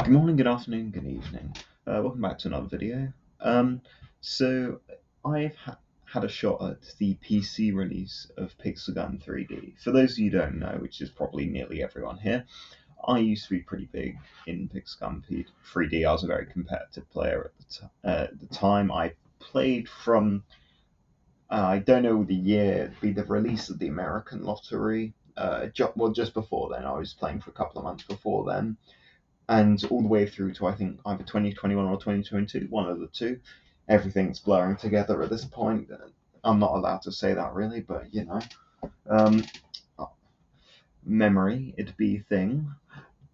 Good morning, good afternoon, good evening. Welcome back to another video. So I've had a shot at the PC release of Pixel Gun 3D. For those of you who don't know, which is probably nearly everyone here, I used to be pretty big in Pixel Gun 3D. I was a very competitive player at the time. I played from, I don't know the year, it'd be the release of the American lottery. Just before then. I was playing for a couple of months before then, and all the way through to I think either 2021 or 2022, one of the two. Everything's blurring together at this point. I'm not allowed to say that really, but um, memory, it'd be a thing.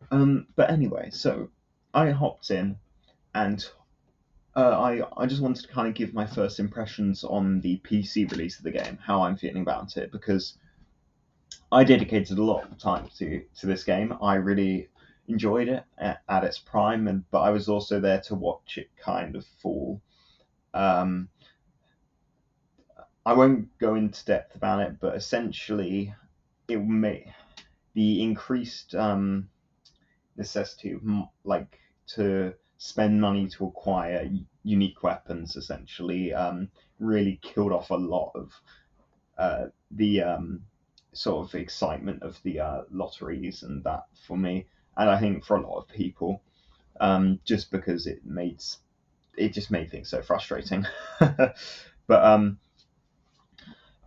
But anyway, so I hopped in, and I just wanted to kind of give my first impressions on the PC release of the game, how I'm feeling about it, because I dedicated a lot of time to this game. I really enjoyed it at its prime, but I was also there to watch it kind of fall. Um, I won't go into depth about it, but essentially, it may the increased necessity of to spend money to acquire unique weapons essentially really killed off a lot of the sort of excitement of the lotteries and that for me, and I think for a lot of people, just because it just made things so frustrating. But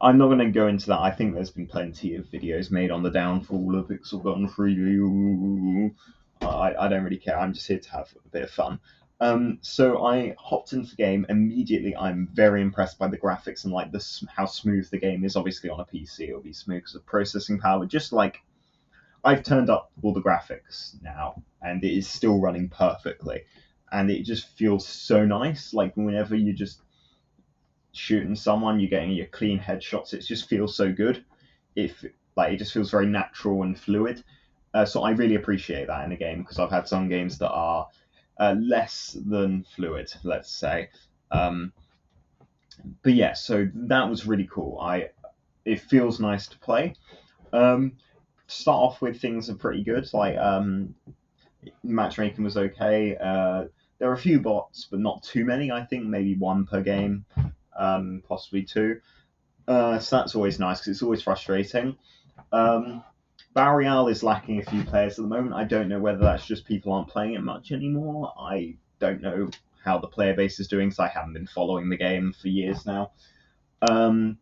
I'm not going to go into that. I think there's been plenty of videos made on the downfall of Pixel Gun 3D. I don't really care. I'm just here to have a bit of fun. So I hopped into the game immediately. I'm very impressed by the graphics and like how smooth the game is. Obviously on a PC, it'll be smooth because of processing power. Just like I've turned up all the graphics now, and it is still running perfectly, and it just feels so nice. Like whenever you just shooting someone, you're getting your clean headshots. It just feels so good. If like it just feels very natural and fluid. So I really appreciate that in a game because I've had some games that are less than fluid, let's say. Um, but yeah, so that was really cool. It feels nice to play. To start off with, things are pretty good. Like matchmaking was okay. There were a few bots, but not too many. I think maybe one per game, possibly two. So that's always nice because it's always frustrating. Um, Battle Royale is lacking a few players at the moment. I don't know whether that's just people aren't playing it much anymore. I don't know how the player base is doing because I haven't been following the game for years now. Um,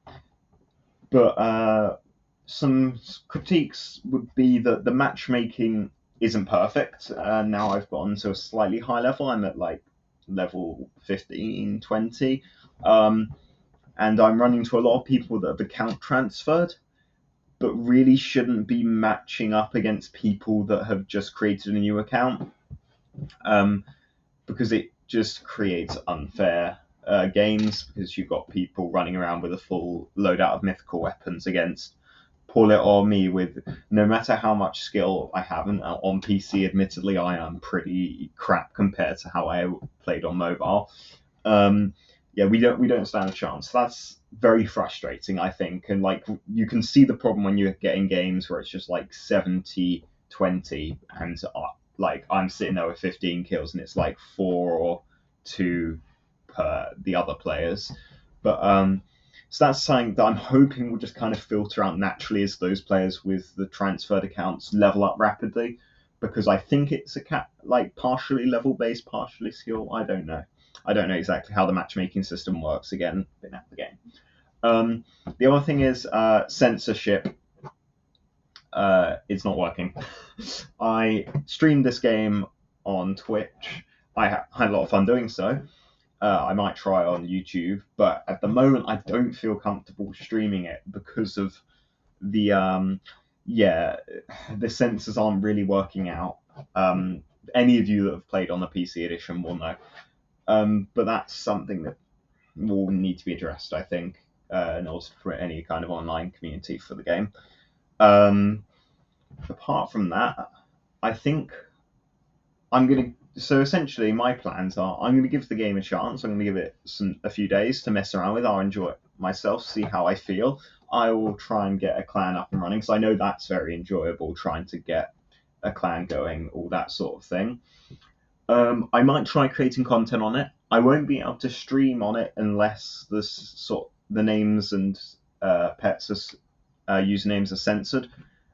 but some critiques would be that the matchmaking isn't perfect. Now I've gotten to a slightly high level. I'm at like level 15, 20. Um, and I'm running into a lot of people that have account transferred, but really shouldn't be matching up against people that have just created a new account, because it just creates unfair games because you've got people running around with a full loadout of mythical weapons against poor little me with no matter how much skill I have. And on PC, admittedly, I am pretty crap compared to how I played on mobile. Yeah, we don't stand a chance. That's very frustrating, I think. And like you can see the problem when you're getting games where it's just like 70-20, and like I'm sitting there with 15 kills and it's like 4 or 2 per the other players. But so that's something that I'm hoping will just kind of filter out naturally as those players with the transferred accounts level up rapidly, because I think it's like partially level based, partially skill. I don't know. I don't know exactly how the matchmaking system works. Again, been at the game. The other thing is censorship. It's not working. I streamed this game on Twitch. I had a lot of fun doing so. I might try on YouTube, but at the moment I don't feel comfortable streaming it because of the yeah, the sensors aren't really working out. Any of you that have played on the PC edition will know. But that's something that will need to be addressed, I think, in order to create any kind of online community for the game. Apart from that, I think I'm gonna. So essentially, my plans are I'm gonna give the game a chance. I'm gonna give it a few days to mess around with. I'll enjoy it myself, see how I feel. I will try and get a clan up and running because I know that's very enjoyable. Trying to get a clan going, all that sort of thing. I might try creating content on it. I won't be able to stream on it unless the names and pets usernames are censored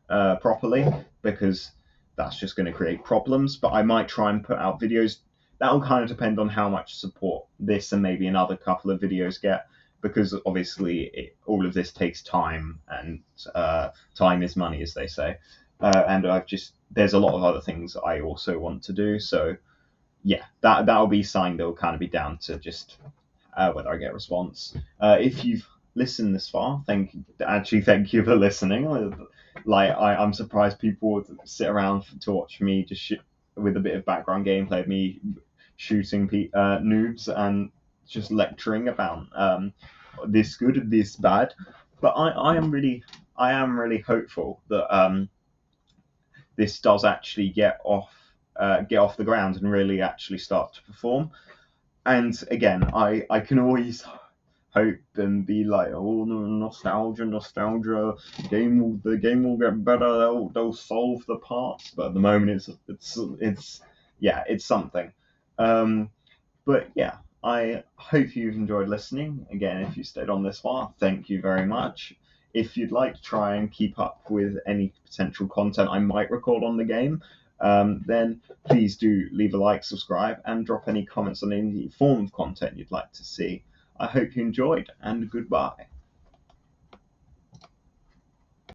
properly, because that's just going to create problems. But I might try and put out videos. That will kind of depend on how much support this and maybe another couple of videos get, because obviously all of this takes time, and time is money, as they say. And there's a lot of other things I also want to do. So yeah, that'll be something that'll kind of be down to just whether I get a response. If you've listened this far, thank you for listening. I'm surprised people would sit around to watch me just with a bit of background gameplay of me shooting noobs and just lecturing about this good, this bad. But I am really hopeful that this does actually get off the ground and really actually start to perform. And again, I can always hope and be like, oh, nostalgia. The game will get better. They'll solve the parts. But at the moment, it's yeah, it's something. Um, but yeah, I hope you've enjoyed listening. Again, if you stayed on this far, thank you very much. If you'd like to try and keep up with any potential content I might record on the game, then please do leave a like, subscribe, and drop any comments on any form of content you'd like to see. I hope you enjoyed, and goodbye.